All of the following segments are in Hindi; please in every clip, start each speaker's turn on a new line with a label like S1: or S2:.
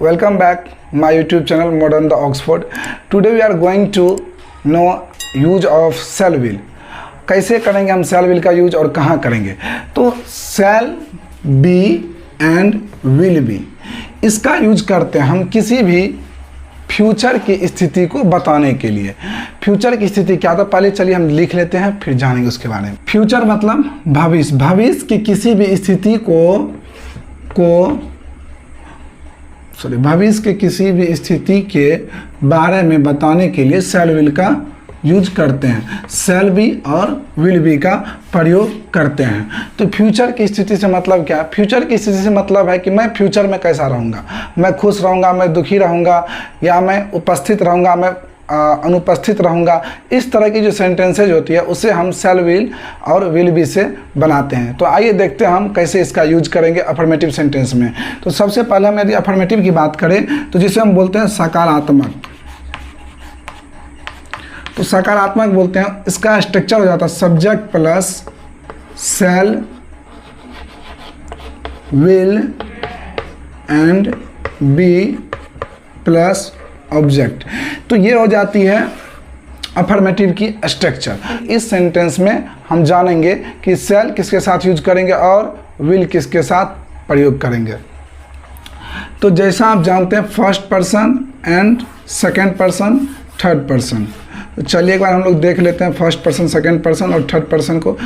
S1: Welcome back my YouTube channel Modern the Oxford. Today we are going to know use of shall will. कैसे करेंगे हम shall will का यूज और कहाँ करेंगे। तो shall be and will be इसका यूज करते हैं हम किसी भी फ्यूचर की स्थिति को बताने के लिए। फ्यूचर की स्थिति क्या था, पहले चलिए हम लिख लेते हैं फिर जानेंगे उसके बारे में। फ्यूचर मतलब भविष्य, भविष्य की किसी भी स्थिति भविष्य के किसी भी स्थिति के बारे में बताने के लिए शैल विल का यूज करते हैं। शैल बी और विल बी का प्रयोग करते हैं। तो फ्यूचर की स्थिति से मतलब क्या है? फ्यूचर की स्थिति से मतलब है कि मैं फ्यूचर में कैसा रहूँगा, मैं खुश रहूँगा, मैं दुखी रहूँगा, या मैं उपस्थित रहूँगा, मैं अनुपस्थित रहूँगा। इस तरह की जो सेंटेंसेज होती है उसे हम शैल विल और विल बी से बनाते हैं। तो आइए देखते हैं हम कैसे इसका यूज करेंगे अफर्मेटिव सेंटेंस में। तो सबसे पहले हम यदि अफर्मेटिव की बात करें तो जिसे हम बोलते हैं सकारात्मक, तो सकारात्मक बोलते हैं, इसका स्ट्रक्चर हो जाता है subject plus shall will and be plus object. तो ये हो जाती है अफर्मेटिव की स्ट्रक्चर। इस सेंटेंस में हम जानेंगे कि शैल किसके साथ यूज करेंगे और विल किसके साथ प्रयोग करेंगे। तो जैसा आप जानते हैं first person and second person, third person. तो चलिए एक बार हम लोग देख लेते हैं फर्स्ट पर्सन, सेकंड पर्सन और थर्ड पर्सन को।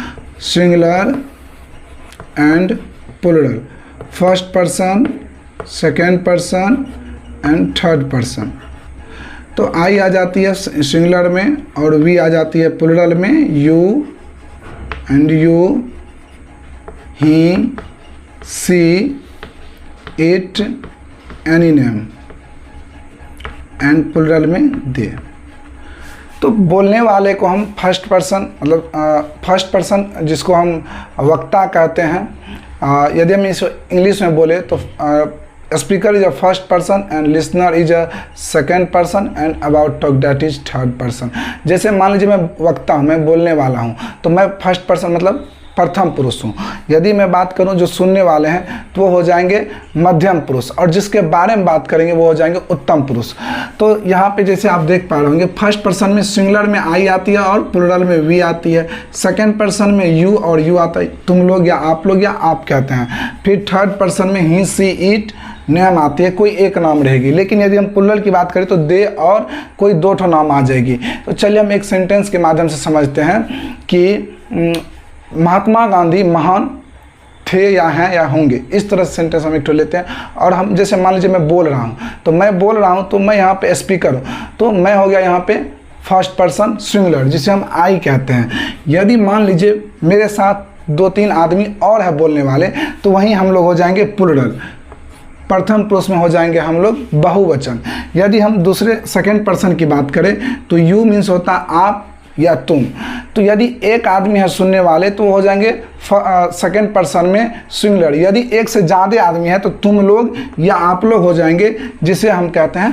S1: Singular and plural, first person, second person and third person. तो आई आ जाती है सिंगुलर में और वी आ जाती है प्लूरल में। You and you, he, she, it, any name and plural में दे। तो बोलने वाले को हम फर्स्ट पर्सन मतलब फर्स्ट पर्सन जिसको हम वक्ता कहते हैं। यदि हम इस इंग्लिश में बोले तो speaker is a first person and listener is a second person and about talk that is third person. जैसे मान लीजिए मैं वक्ता हूँ, मैं बोलने वाला हूँ, तो मैं फर्स्ट पर्सन मतलब प्रथम पुरुष हूँ। यदि मैं बात करूँ जो सुनने वाले हैं तो वो हो जाएंगे मध्यम पुरुष, और जिसके बारे में बात करेंगे वो हो जाएंगे उत्तम पुरुष। तो यहाँ पे जैसे आप देख पा रहे होंगे फर्स्ट पर्सन में सिंगुलर में आई आती है और प्लूरल में वी आती है। सेकंड पर्सन में यू और यू आता है, तुम लोग या आप लोग या आप कहते हैं। फिर थर्ड पर्सन में ही, सी, इट, नेम आती है, कोई एक नाम रहेगी। लेकिन यदि हम प्लूरल की बात करें तो दे और कोई दो ठो नाम आ जाएगी। तो चलिए हम एक सेंटेंस के माध्यम से समझते हैं कि महात्मा गांधी महान थे या हैं या होंगे। इस तरह से सेंटेंस हम एक ठो लेते हैं। और हम जैसे मान लीजिए मैं बोल रहा हूँ, तो मैं बोल रहा हूँ तो मैं यहाँ पे स्पीकर हूँ, तो मैं हो गया यहाँ पे फर्स्ट पर्सन सिंगुलर जिसे हम आई कहते हैं। यदि मान लीजिए मेरे साथ दो तीन आदमी और है बोलने वाले, तो वहीं हम लोग हो जाएंगे प्लूरल, प्रथम पुरुष में हो जाएंगे हम लोग बहुवचन। यदि हम दूसरे सेकंड पर्सन की बात करें तो यू मीन्स होता आप या तुम। तो यदि एक आदमी है सुनने वाले तो हो जाएंगे सेकंड पर्सन में सिंगुलर। यदि एक से ज़्यादा आदमी है तो तुम लोग या आप लोग हो जाएंगे, जिसे हम कहते हैं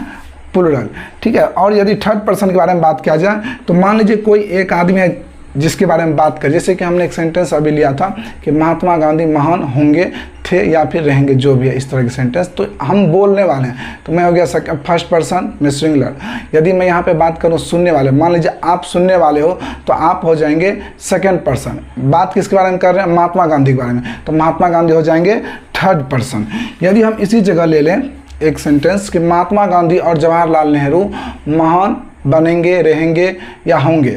S1: प्लूरल। ठीक है। और यदि थर्ड पर्सन के बारे में बात किया जाए तो मान लीजिए कोई एक आदमी है जिसके बारे में बात करें, जैसे कि हमने एक सेंटेंस अभी लिया था कि महात्मा गांधी महान होंगे, थे या फिर रहेंगे, जो भी है इस तरह के सेंटेंस। तो हम बोलने वाले हैं तो मैं हो गया फर्स्ट पर्सन में सिंगुलर। यदि मैं यहाँ पे बात करूँ सुनने वाले, मान लीजिए आप सुनने वाले हो तो आप हो जाएंगे सेकंड पर्सन। बात किसके बारे में कर रहे हैं? महात्मा गांधी के बारे में, तो महात्मा गांधी हो जाएंगे थर्ड पर्सन। यदि हम इसी जगह ले लें एक सेंटेंस कि महात्मा गांधी और जवाहरलाल नेहरू महान बनेंगे, रहेंगे या होंगे,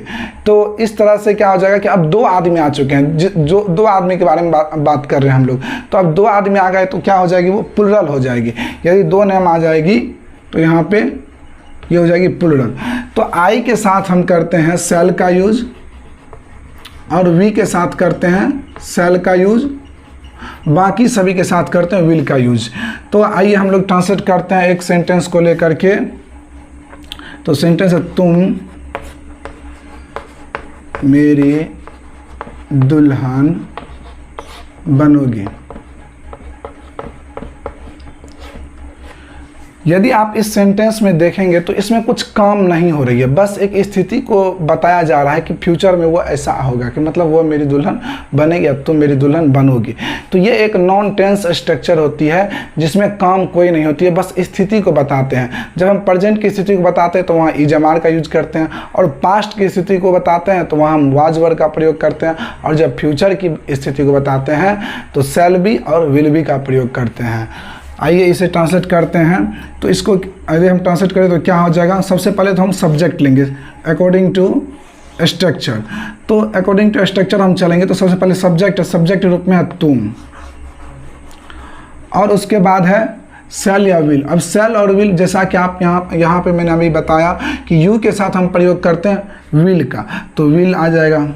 S1: तो इस तरह से क्या हो जाएगा कि अब दो आदमी आ चुके हैं, जो दो आदमी के बारे में बात कर रहे हैं हम लोग। तो अब दो आदमी आ गए तो क्या हो जाएगी, वो प्लूरल हो जाएगी। यदि दो नेम आ जाएगी तो यहाँ पे ये हो जाएगी प्लूरल। तो आई के साथ हम करते हैं शैल का यूज और वी के साथ करते हैं शैल का यूज, बाकी सभी के साथ करते हैं विल का यूज। तो आइए हम लोग ट्रांसलेट करते हैं एक सेंटेंस को लेकर के। तो सेंटेंस है तुम मेरी दुल्हन बनोगी। यदि आप इस सेंटेंस में देखेंगे तो इसमें कुछ काम नहीं हो रही है, बस एक स्थिति को बताया जा रहा है कि फ्यूचर में वो ऐसा होगा कि मतलब वो मेरी दुल्हन बनेगी, अब तुम मेरी दुल्हन बनोगी। तो ये एक नॉन टेंस स्ट्रक्चर होती है जिसमें काम कोई नहीं होती है, बस स्थिति को बताते हैं। जब हम प्रेजेंट की स्थिति को बताते हैं तो वहाँ इज एम आर का यूज करते हैं, और पास्ट की स्थिति को बताते हैं तो वहाँ हम वाज वर्ड का प्रयोग करते हैं, और जब फ्यूचर की स्थिति को बताते हैं तो शैल बी और विल बी का प्रयोग करते हैं। आइए इसे ट्रांसलेट करते हैं। तो इसको यदि हम ट्रांसलेट करें तो क्या हो जाएगा, सबसे पहले तो हम सब्जेक्ट लेंगे अकॉर्डिंग टू स्ट्रक्चर। तो अकॉर्डिंग टू स्ट्रक्चर हम चलेंगे तो सबसे पहले सब्जेक्ट के रूप में है तुम, और उसके बाद है शैल या विल। अब शैल और विल जैसा कि आप यहाँ पे मैंने अभी बताया कि यू के साथ हम प्रयोग करते हैं विल का, तो विल आ जाएगा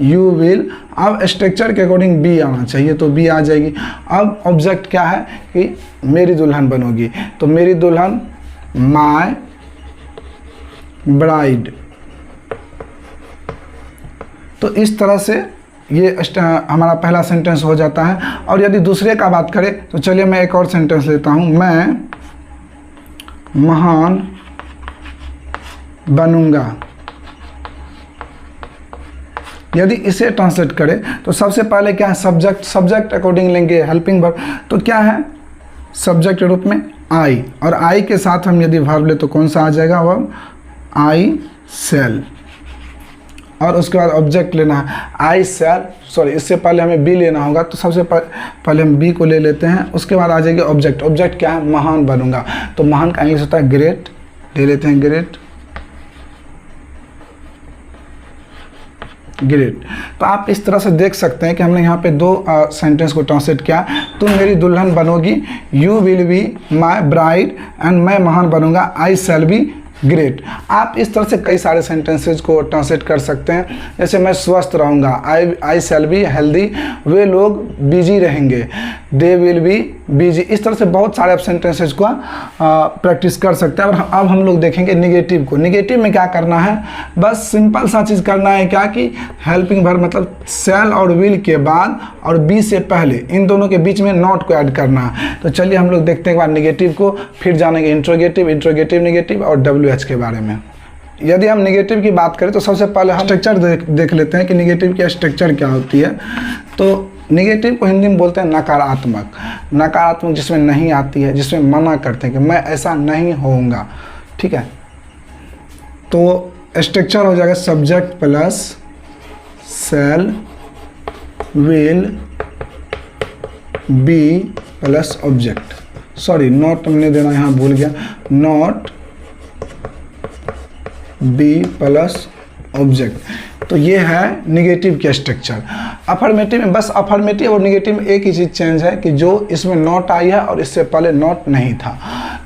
S1: यू विल। अब स्ट्रक्चर के अकॉर्डिंग बी आना चाहिए तो बी आ जाएगी। अब ऑब्जेक्ट क्या है कि मेरी दुल्हन बनोगी, तो मेरी दुल्हन माय ब्राइड। तो इस तरह से ये हमारा पहला सेंटेंस हो जाता है। और यदि दूसरे का बात करें तो चलिए मैं एक और सेंटेंस लेता हूँ, मैं महान बनूंगा। यदि इसे ट्रांसलेट करें तो सबसे पहले क्या है, सब्जेक्ट अकॉर्डिंग लेंगे हेल्पिंग वर्ब। तो क्या है, सब्जेक्ट के रूप में आई, और आई के साथ हम यदि वर्ब ले तो कौन सा आ जाएगा वर्ब, आई शैल। और उसके बाद ऑब्जेक्ट लेना है आई शैल, सॉरी इससे पहले हमें बी लेना होगा, तो सबसे पहले हम बी को ले लेते हैं। उसके बाद आ जाएगी ऑब्जेक्ट क्या है, महान बनूंगा। तो महान का इंग्लिश होता है ग्रेट, ले लेते हैं ग्रेट। तो आप इस तरह से देख सकते हैं कि हमने यहाँ पे दो सेंटेंस को ट्रांसलेट किया। तुम मेरी दुल्हन बनोगी, you will be my bride, and मैं महान बनूंगा, आई शैल बी ग्रेट। आप इस तरह से कई सारे सेंटेंसेज को ट्रांसलेट कर सकते हैं। जैसे मैं स्वस्थ रहूँगा, आई शैल बी हेल्दी, वे लोग बिजी रहेंगे, दे विल बी बिजी। इस तरह से बहुत सारे आप सेंटेंसेज को प्रैक्टिस कर सकते हैं। और अब हम लोग देखेंगे निगेटिव को। निगेटिव में क्या करना है, बस सिंपल सा चीज़ करना है क्या कि हेल्पिंग वर्ब मतलब शैल और विल के बाद और बी से पहले इन दोनों के बीच में नॉट को ऐड करना है। तो चलिए हम लोग देखते हैं एक बार निगेटिव को, फिर जानेंगे इंट्रोगेटिव निगेटिव और WH के बारे में। यदि हम निगेटिव की बात करें तो सबसे पहले हम स्ट्रक्चर देख लेते हैं कि निगेटिव की स्ट्रक्चर क्या होती है। तो निगेटिव को हिंदी में बोलते हैं नकारात्मक जिसमें नहीं आती है, जिसमें मना करते हैं कि मैं ऐसा नहीं होऊंगा। ठीक है, तो स्ट्रक्चर हो जाएगा subject plus shall will be plus object. Sorry not हमने देना यहाँ भूल गया, नॉट बी प्लस ऑब्जेक्ट। तो ये है निगेटिव के स्ट्रक्चर। अफर्मेटिव में बस अफर्मेटिव और निगेटिव में एक ही चीज़ चेंज है कि जो इसमें नॉट आई है और इससे पहले नॉट नहीं था।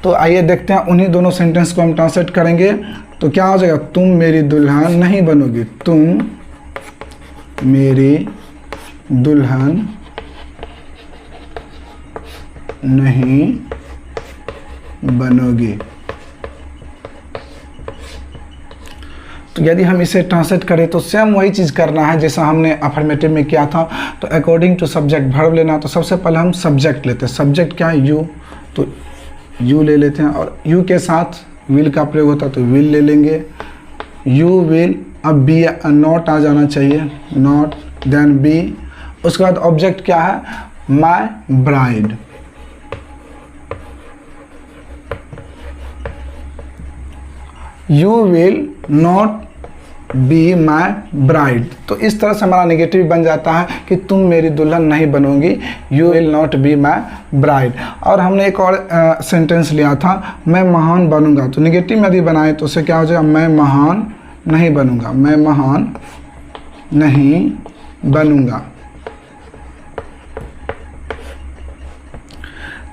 S1: तो आइए देखते हैं, उन्हीं दोनों सेंटेंस को हम ट्रांसलेट करेंगे। तो क्या हो जाएगा, तुम मेरी दुल्हन नहीं बनोगी, तुम मेरी दुल्हन नहीं बनोगी। तो यदि हम इसे ट्रांसलेट करें तो सेम वही चीज़ करना है जैसा हमने अफर्मेटिव में किया था। तो अकॉर्डिंग टू सब्जेक्ट वर्ब लेना, तो सबसे पहले हम सब्जेक्ट लेते हैं। सब्जेक्ट क्या है, यू, तो यू ले लेते हैं, और यू के साथ विल का प्रयोग होता है तो विल ले लेंगे, यू विल। अब बी नॉट आ जाना चाहिए, नॉट, देन बी। उसके बाद ऑब्जेक्ट क्या है, my bride. You will not be my bride. तो इस तरह से हमारा नेगेटिव बन जाता है कि तुम मेरी दुल्हन नहीं बनोगी, you will not be my bride. और हमने एक और सेंटेंस लिया था, मैं महान बनूंगा। तो नेगेटिव में यदि बनाए तो उसे क्या हो जाएगा, मैं महान नहीं बनूंगा, मैं महान नहीं बनूंगा।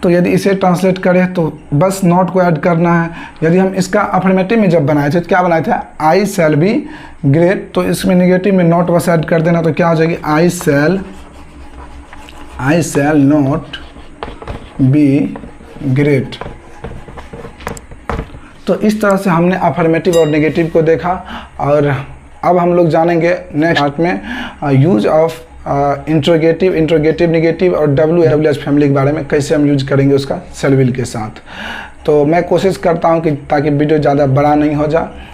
S1: तो यदि इसे ट्रांसलेट करें तो बस नॉट को ऐड करना है। यदि हम इसका अफर्मेटिव में जब बनाए थे तो क्या बनाए थे, आई शैल बी ग्रेट। तो इसमें निगेटिव में नॉट बस ऐड कर देना, तो क्या हो जाएगी, आई शैल नॉट बी ग्रेट। तो इस तरह से हमने अफर्मेटिव और नेगेटिव को देखा। और अब हम लोग जानेंगे नेक्स्ट पार्ट में यूज ऑफ इंट्रोगेटिव, नेगेटिव और WH फैमिली के बारे में, कैसे हम यूज करेंगे उसका शैल विल के साथ। तो मैं कोशिश करता हूँ कि ताकि वीडियो ज़्यादा बड़ा नहीं हो जाए।